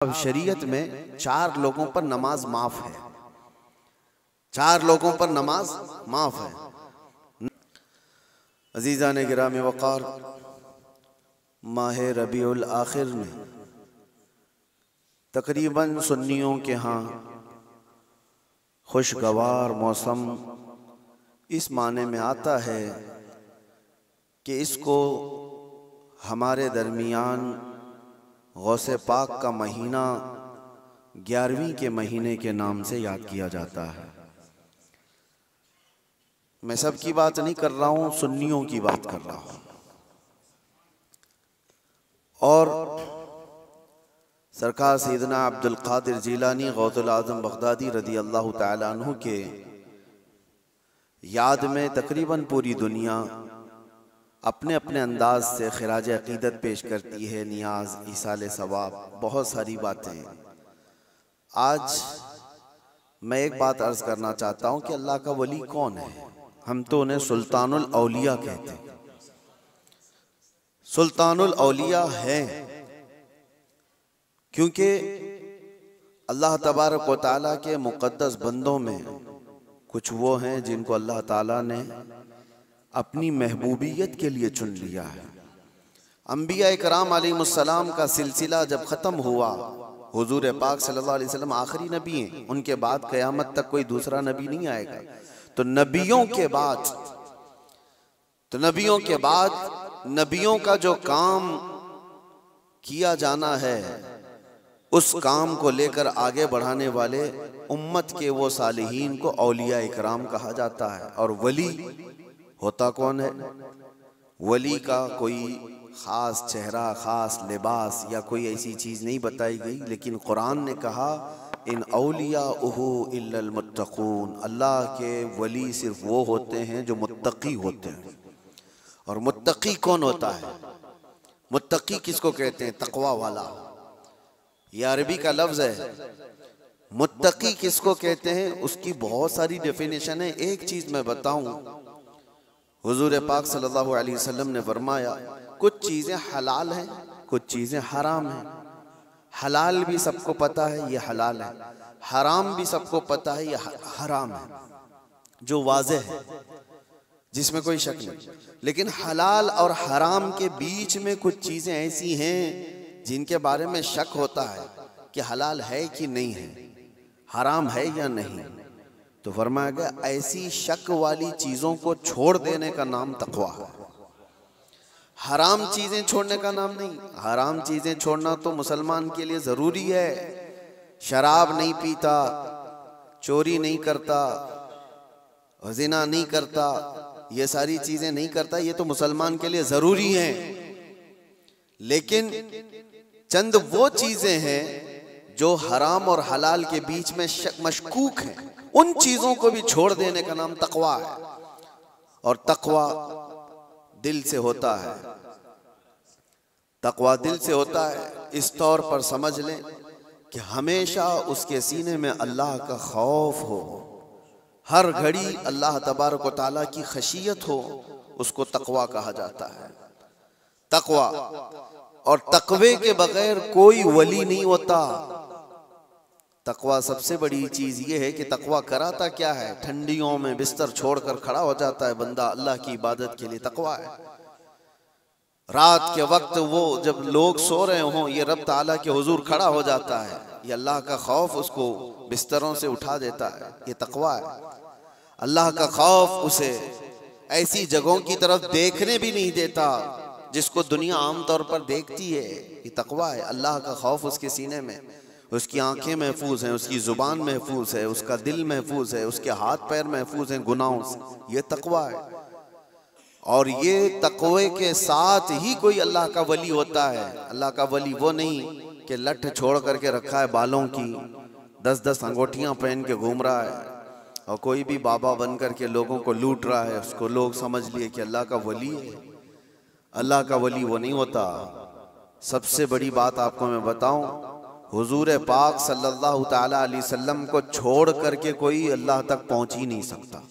अब शरीयत में 4 लोगों पर नमाज माफ है। 4 लोगों पर नमाज माफ है। अजीज़ान गिरामी वक़ार, माह रबीउल आखिर में तकरीबन सुन्नियों के यहाँ खुशगवार मौसम इस माने में आता है कि इसको हमारे दरमियान गौसे पाक का महीना 11वीं के महीने के नाम से याद किया जाता है। मैं सब की बात नहीं कर रहा हूँ, सुन्नियों की बात कर रहा हूँ। और सरकार सैयदना अब्दुल कादिर जीलानी गौसुल आज़म बगदादी रज़ी अल्लाह तआला अन्हु के याद में तकरीबन पूरी दुनिया अपने अपने अंदाज से खिराज अकीदत पेश करती है, नियाज, ईसाल सवाब, बहुत सारी बातें। आज मैं एक बात अर्ज करना चाहता हूँ कि अल्लाह का वली कौन है। हम तो उन्हें सुल्तानुल औलिया कहते हैं। सुल्तानुल औलिया है क्योंकि अल्लाह तबारक व तआला के मुक़द्दस बंदों में कुछ वो हैं जिनको अल्लाह ताला ने अपनी महबूबियत के लिए चुन लिया है। अंबिया इकराम अलैहिमुस्सलाम का सिलसिला जब ख़त्म हुआ, हुजूर पाक सल्लल्लाहु अलैहि वसल्लम आखिरी नबी हैं, उनके बाद क़यामत तक कोई दूसरा नबी नहीं आएगा। तो नबियों के बाद नबियों का जो काम किया जाना है, उस काम को लेकर आगे बढ़ाने वाले उम्मत के वो सालिहीन को औलिया इकराम कहा जाता है। और वली होता कौन है? वली का कोई ख़ास चेहरा, ख़ास लिबास या कोई ऐसी चीज़ नहीं बताई गई, लेकिन कुरान ने कहा इन औलियाउहु इल्लल मुत्तक़ून, अल्लाह के वली सिर्फ वो होते हैं जो मुत्तकी होते हैं। और मुत्तकी कौन होता है? मुत्तकी किसको कहते हैं? तक़वा वाला। ये अरबी का लफ्ज़ है। मुत्तकी किसको कहते हैं? उसकी बहुत सारी डेफिनेशन है। एक चीज़ मैं बताऊं, हुजूर पाक सल्लल्लाहु अलैहि वसल्लम ने फरमाया कुछ चीज़ें हलाल हैं, कुछ चीज़ें हराम हैं। हलाल भी सबको पता है ये हलाल है, हराम भी सबको पता है ये हराम है, जो वाज़ेह है, जिसमें कोई शक नहीं। लेकिन हलाल और हराम के बीच में कुछ चीज़ें ऐसी हैं जिनके बारे में शक होता है कि हलाल है कि नहीं है, हराम है या नहीं। तो फरमाया गया ऐसी शक वाली चीज़ों को छोड़ देने का नाम तक़वा है। हराम चीज़ें छोड़ने का नाम नहीं। हराम चीज़ें छोड़ना तो मुसलमान के लिए ज़रूरी है। शराब नहीं पीता, चोरी नहीं करता, ज़िना नहीं करता, ये सारी चीज़ें नहीं करता, ये तो मुसलमान के लिए ज़रूरी हैं। लेकिन चंद वो चीज़ें हैं जो हराम और हलाल के बीच में मशकूक हैं, उन चीज़ों को भी छोड़ देने का नाम तक़वा है। और तक़वा दिल से होता है। तक़वा दिल से होता है इस तौर पर समझ लें कि हमेशा उसके सीने में अल्लाह का खौफ हो, हर घड़ी अल्लाह तबारक व तआला की खशियत हो, उसको तक़वा कहा जाता है। तक़वा और तक़वे के बगैर कोई वली नहीं होता। तक़वा सबसे बड़ी चीज़ ये है कि तक़वा कराता क्या है? ठंडियों में बिस्तर छोड़कर खड़ा हो जाता है बंदा अल्लाह की इबादत के लिए, तक़वा है। रात के वक्त वो जब लोग सो रहे हों, ये रब ताला के हुजूर खड़ा हो जाता है, ये अल्लाह का खौफ उसको बिस्तरों से उठा देता है, ये तक़वा है। अल्लाह का खौफ उसे ऐसी जगहों की तरफ देखने भी नहीं देता जिसको दुनिया आमतौर पर देखती है, ये तक़वा है। अल्लाह का खौफ उसके सीने में, उसकी आंखें महफूज हैं, उसकी ज़ुबान महफूज है, उसका दिल महफूज है, उसके हाथ पैर महफूज हैं गुनाहों से, ये तक़वा है। और ये तक़वे के साथ ही कोई अल्लाह का वली होता है। अल्लाह का वली वो नहीं कि लठ छोड़ करके रखा है बालों की, 10-10 अंगूठियाँ पहन के घूम रहा है और कोई भी बाबा बन करके लोगों को लूट रहा है, उसको लोग समझ लिए कि अल्लाह का वली है। अल्लाह का वली वो नहीं होता। सबसे बड़ी बात आपको मैं बताऊं, हुजूर पाक सल्लल्लाहु ताला अलैहि वसल्लम को छोड़ करके कोई अल्लाह तक पहुंच ही नहीं सकता।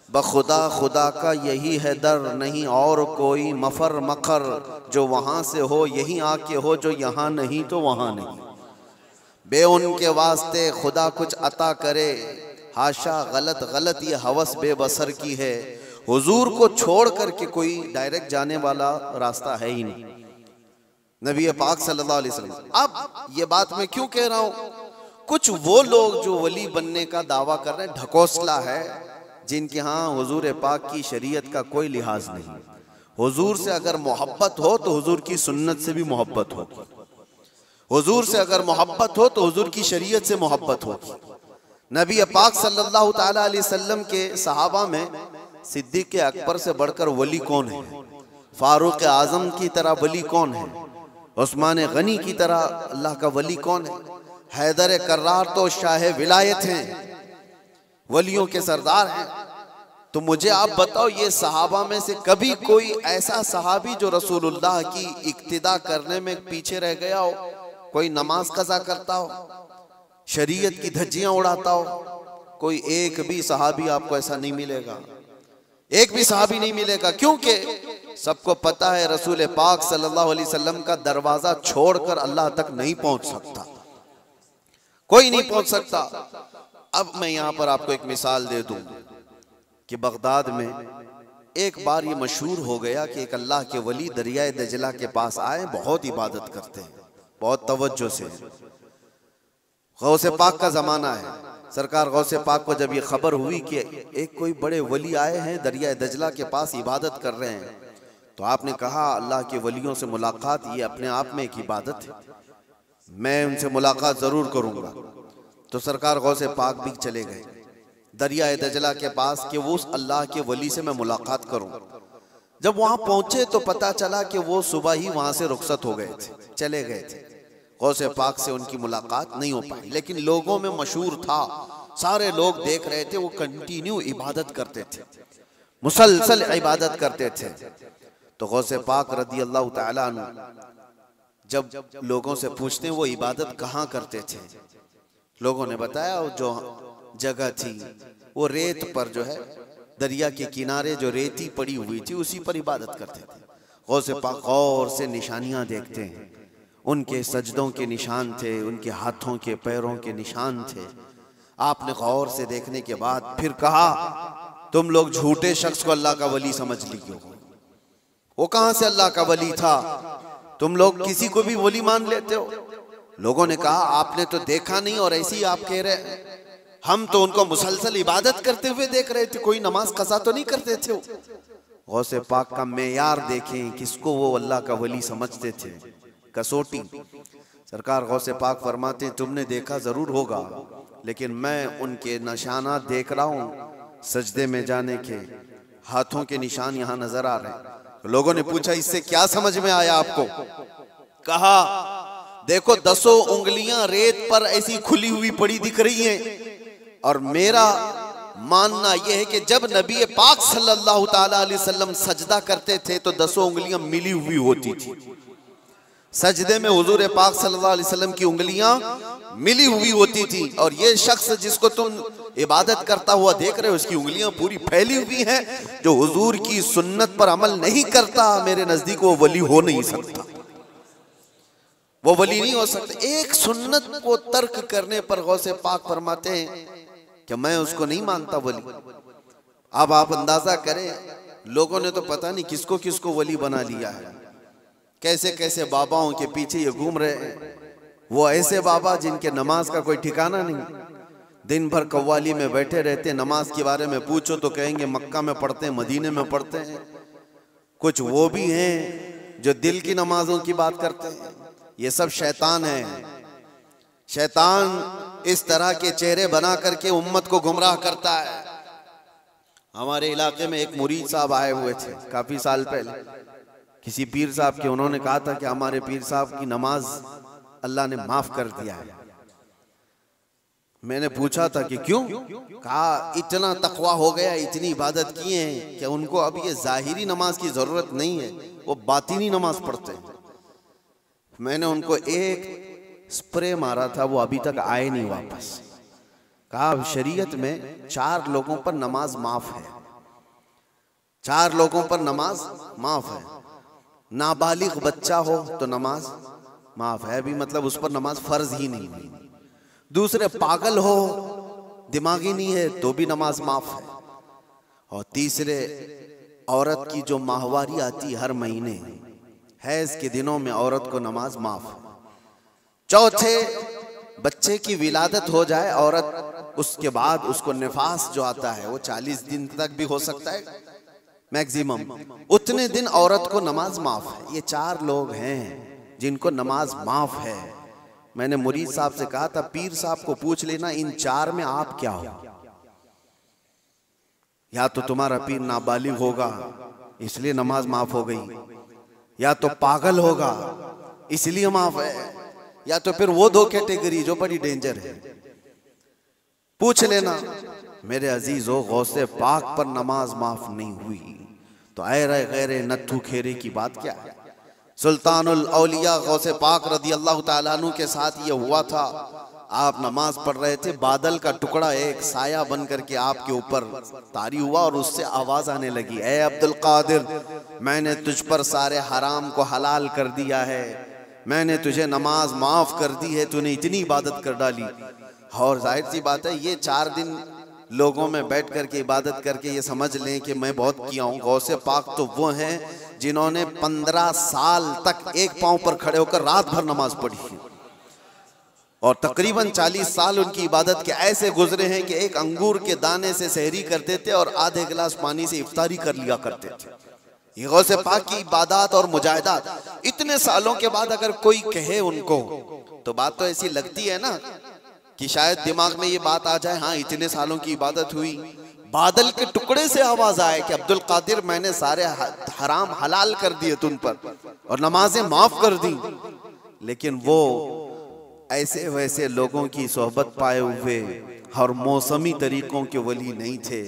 बखुदा खुदा का यही है दर, नहीं और कोई मफर मकर, जो वहाँ से हो यहीं आके हो, जो यहाँ नहीं तो वहाँ नहीं। बे उनके वास्ते खुदा कुछ अता करे, हाशा गलत गलत ये हवस बेबसर की है। हुजूर को छोड़ करके कोई डायरेक्ट जाने वाला रास्ता है ही नहीं, नबी पाक सल्लल्लाहु अलैहि वसल्लम। अब ये बात मैं क्यों कह रहा हूँ, कुछ वो लोग जो वली बनने का दावा कर रहे हैं, ढकोसला है, जिनके यहाँ हुजूर पाक की शरीयत का कोई लिहाज नहीं। हुजूर से अगर मोहब्बत हो तो हुजूर की सुन्नत से भी मोहब्बत होगी, हुजूर से अगर मोहब्बत हो तो हुजूर की शरीयत से मोहब्बत होगी। नबी पाक सल्लल्लाहु ताला अलैहि वसल्लम के सहाबा में सिद्दीक़ अकबर से बढ़कर वली कौन है? फारूक आजम की तरह वली कौन है? उस्मान गनी की तरह अल्लाह का वली कौन है? हैदर कर्रार तो शाह विलायत हैं, वलियों के सरदार हैं। तो मुझे आप बताओ, ये सहाबा में से कभी कोई ऐसा सहाबी जो रसूलुल्लाह की इक्तिदा करने में पीछे रह गया हो, कोई नमाज कज़ा करता हो, शरीयत की धज्जियां उड़ाता हो? कोई एक भी सहाबी आपको ऐसा नहीं मिलेगा, एक भी सहाबी नहीं मिलेगा। क्योंकि सबको पता है रसूल पाक सल्लल्लाहु अलैहि वसल्लम का दरवाजा छोड़कर अल्लाह तक नहीं पहुंच सकता, कोई नहीं पहुंच सकता। अब मैं यहां पर आपको एक मिसाल दे दूं कि बगदाद में एक बार ये मशहूर हो गया कि एक अल्लाह के वली दरियाए दजला के पास आए, बहुत इबादत करते हैं, बहुत तवज्जो से। गौसे पाक का जमाना है, सरकार गौसे पाक को जब ये खबर हुई कि एक कोई बड़े वली आए हैं दरियाए दजला के पास इबादत कर रहे हैं, तो आपने कहा अल्लाह के वलियों से मुलाकात ये अपने आप में एक इबादत है, मैं उनसे मुलाकात जरूर करूंगा। तो सरकार गौसे पाक भी चले गए दरियाए दजला के पास कि वो उस अल्लाह के वली से मैं मुलाकात करूं। जब वहां पहुंचे तो पता चला कि वो सुबह ही वहां से रुखसत हो गए थे, चले गए थे। गौसे पाक से उनकी मुलाकात नहीं हो पाई, लेकिन लोगों में मशहूर था, सारे लोग देख रहे थे, वो कंटिन्यू इबादत करते थे, मुसलसल इबादत करते थे। तो गौसे पाक रदी अल्लाह तआला अन्हु जब लोगों से पूछते वो इबादत कहाँ करते थे, लोगों ने बताया जो जगह थी वो रेत पर जो है दरिया के किनारे जो रेती पड़ी हुई थी उसी पर इबादत करते थे। गौसे पाक गौर से निशानियां देखते हैं, उनके सजदों के निशान थे, उनके हाथों के पैरों के निशान थे। आपने गौर से देखने के बाद फिर कहा तुम लोग झूठे शख्स को अल्लाह का वली समझ लियो, वो कहां से अल्लाह का वली था, तुम लोग किसी को भी वली मान लेते हो। लोगों ने कहा आपने तो देखा नहीं और ऐसे ही आप कह रहे, हम तो उनको मुसलसल इबादत करते हुए देख रहे थे, कोई नमाज कज़ा तो नहीं करते थे। गौसे पाक का मेयार देखें, किसको वो अल्लाह का वली समझते थे, कसौटी। सरकार गौसे पाक फरमाते तुमने देखा जरूर होगा, लेकिन मैं उनके निशानात देख रहा हूँ, सजदे में जाने के हाथों के निशान यहाँ नजर आ रहे हैं। लोगों ने पूछा इससे क्या समझ में आया आपको? कहा देखो 10 उंगलियां रेत पर ऐसी खुली हुई पड़ी दिख रही हैं, और मेरा मानना यह है कि जब नबी पाक सल्लल्लाहु ताला अलैहि वसल्लम सजदा करते थे तो 10 उंगलियां मिली हुई होती थी। सजदे में हुजूर पाक सल्लल्लाहु अलैहि वसल्लम की उंगलियां मिली हुई होती थी, और ये शख्स जिसको तुम इबादत करता हुआ देख रहे हो उसकी उंगलियां पूरी फैली हुई हैं। जो हुजूर की सुन्नत पर अमल नहीं करता, मेरे नजदीक वो वली हो नहीं सकता, वो वली नहीं हो सकता। एक सुन्नत को तर्क करने पर गौसे पाक फरमाते हैं कि मैं उसको नहीं मानता वली। अब आप अंदाजा करें, लोगों ने तो पता नहीं किसको किसको वली बना लिया है, कैसे कैसे बाबाओं के पीछे ये घूम रहे हैं। वो ऐसे बाबा जिनके नमाज का कोई ठिकाना नहीं, दिन भर कव्वाली में बैठे रहते, नमाज के बारे में पूछो तो कहेंगे मक्का में पढ़ते हैं, मदीने में पढ़ते हैं। कुछ वो भी हैं जो दिल की नमाजों की बात करते हैं। ये सब शैतान है। शैतान इस तरह के चेहरे बना करके उम्मत को गुमराह करता है। हमारे इलाके में एक मुरीद साहब आए हुए थे काफी साल पहले, किसी पीर साहब के, उन्होंने कहा था कि हमारे पीर साहब की नमाज अल्लाह ने माफ कर दिया है। मैंने पूछा था कि क्यों? कहा इतना तकवा हो गया, इतनी इबादत किए हैं कि उनको अब ये जाहिरी नमाज की जरूरत नहीं है, वो बातिनी नमाज पढ़ते हैं। मैंने उनको एक स्प्रे मारा था, वो अभी तक आए नहीं वापस। कहा शरीयत में 4 लोगों पर नमाज माफ है, 4 लोगों पर नमाज माफ है। नाबालिग बच्चा हो तो नमाज माफ है, अभी मतलब उस पर नमाज फर्ज ही नहीं हुई। दूसरे पागल हो, दिमागी नहीं है तो भी नमाज माफ है, और तीसरे औरत की जो माहवारी आती हर महीने हैज के दिनों में औरत को नमाज माफ है। चौथे बच्चे की विलादत हो जाए औरत, उसके बाद उसको निफास जो आता है वो 40 दिन तक भी हो सकता है मैक्सिमम, उतने दिन औरत को नमाज माफ है। ये 4 लोग हैं जिनको नमाज माफ है। मैंने मुरीद साहब से कहा था पीर साहब को पूछ लेना इन 4 में आप क्या हो। या तो तुम्हारा पीर नाबालिग होगा इसलिए नमाज माफ हो गई, या तो पागल होगा इसलिए माफ है, या तो फिर वो 2 कैटेगरी जो बड़ी डेंजर है। पूछ लेना मेरे अजीजों, गौसे पाक पर नमाज माफ नहीं हुई तो ऐरे गैरे नत्थू खेरे की बात क्या है। सुल्तानुल औलिया गौसे पाक रदी अल्लाह ताला अन्हु के साथ ये हुआ था। आप नमाज पढ़ रहे थे, बादल का टुकड़ा एक साया बन करके आपके ऊपर तारी हुआ और उससे आवाज आने लगी, ए अब्दुल कादिर, मैंने तुझ पर सारे हराम को हलाल कर दिया है, मैंने तुझे नमाज माफ कर दी है, तूने इतनी इबादत कर डाली। और जाहिर सी बात है ये 4 दिन लोगों में बैठ करके इबादत करके ये समझ लें कि मैं बहुत किया हूँ। गौसे पाक तो वो हैं जिन्होंने 15 साल तक एक पांव पर खड़े होकर रात भर नमाज पढ़ी है, और तकरीबन 40 साल उनकी इबादत के ऐसे गुजरे हैं कि एक अंगूर के दाने से सहरी करते थे और आधे गिलास पानी से इफ्तारी कर लिया करते थे। ये गौसे पाक की इबादत और मुजाहिदात इतने सालों के बाद अगर कोई कहे उनको तो बात तो ऐसी लगती है ना कि शायद दिमाग में ये बात आ जाए, हाँ इतने सालों की इबादत हुई, बादल के टुकड़े से आवाज आए कि अब्दुल कादिर मैंने सारे हराम हलाल कर दिए तुम पर और नमाजें माफ कर दी। लेकिन वो ऐसे वैसे लोगों की सोहबत पाए हुए और मौसमी तरीकों के वली नहीं थे।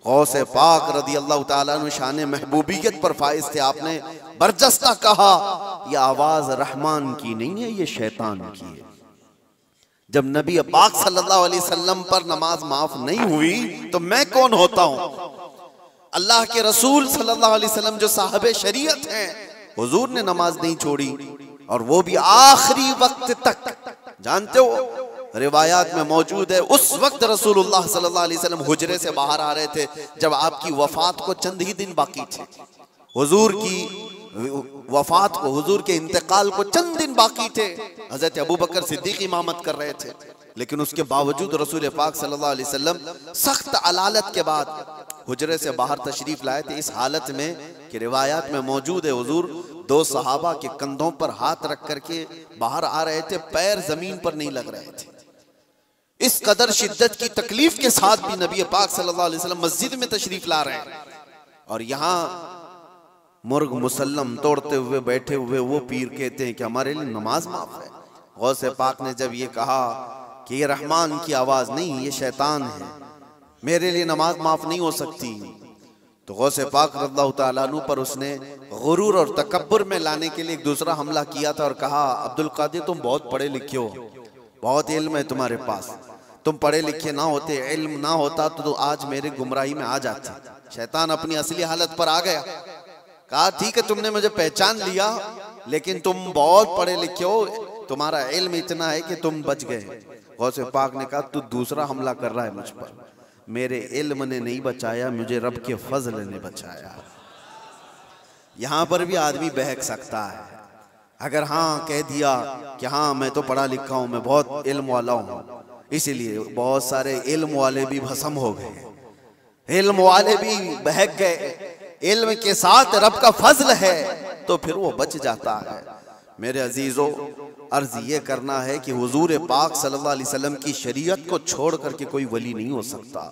गौसे पाक रदी अल्लाह ताला अन्हु शान महबूबियत पर फाइज थे। आपने बरजस्ता कहा यह आवाज रहमान की नहीं है, ये शैतान की है। जब नबी पाक सल्लल्लाहु अलैहि वसल्लम पर नमाज माफ नहीं हुई तो मैं कौन होता हूं। अल्लाह के रसूल सल्लल्लाहु अलैहि वसल्लम जो साहबे शरीयत हैं, हुजूर ने नमाज नहीं छोड़ी और वो भी आखिरी वक्त तक। जानते हो रिवायात में मौजूद है उस वक्त रसूलुल्लाह सल्लल्लाहु अलैहि वसल्लम हुजरे से बाहर आ रहे थे जब आपकी वफात को चंद ही दिन बाकी थे। हुजूर की वफात को, हुजूर के इंतकाल को चंद दिन बाकी थे। हजरत अबू बकर सिद्दीक इमामत कर रहे थे, लेकिन उसके बावजूद रसूल पाक सल्लल्लाहु अलैहि वसल्लम सख्त अलालत के बाद हुजरे से बाहर तशरीफ लाए थे इस हालत में कि रिवायात में मौजूद है हुजूर 2 सहाबा के कंधों पर हाथ रख करके बाहर आ रहे थे, पैर जमीन पर नहीं लग रहे थे। इस कदर शिद्दत की तकलीफ के साथ भी नबी पाक सल्लल्लाहु अलैहि वसल्लम मस्जिद में तशरीफ ला रहे हैं और यहाँ मुर्ग मुसल्लम तोड़ते हुए बैठे हुए वो पीर कहते हैं कि हमारे लिए नमाज माफ है। गौसे पाक ने जब ये कहा कि ये रहमान की आवाज नहीं, ये शैतान है, मेरे लिए नमाज माफ नहीं हो सकती, तो गौसे पाक रज़ियल्लाहु ताला अन्हु पर उसने गुरूर और तकब्बुर में लाने के लिए एक दूसरा हमला किया था और कहा अब्दुल कादिर तुम बहुत पढ़े लिखे हो, बहुत इल्म है तुम्हारे पास, तुम पढ़े लिखे ना होते, इल्म ना होता तो आज मेरे गुमराही में आ जाते। शैतान अपनी असली हालत पर आ गया। कहा ठीक है तुमने मुझे पहचान लिया लेकिन तुम बहुत पढ़े लिखे हो, तुम्हारा इल्म इतना है कि तुम बच गए। गौसे पाक ने कहा तू दूसरा हमला कर रहा है मुझ पर, मेरे इल्म ने नहीं बचाया, मुझे रब के फजल ने बचाया। यहां पर भी आदमी बहक सकता है अगर हाँ कह दिया कि हाँ मैं तो पढ़ा लिखा हूं, मैं बहुत इल्म वाला हूं, इसीलिए बहुत सारे इल्म वाले भी भस्म हो गए, इल्म वाले भी बहक गए। इल्म के साथ रब का फजल है तो फिर वो बच जाता है। मेरे अजीजों अर्ज ये करना है कि हुजूर पाक सल्लल्लाहु अलैहि वसल्लम की शरीयत को छोड़ करके कोई वली नहीं हो सकता।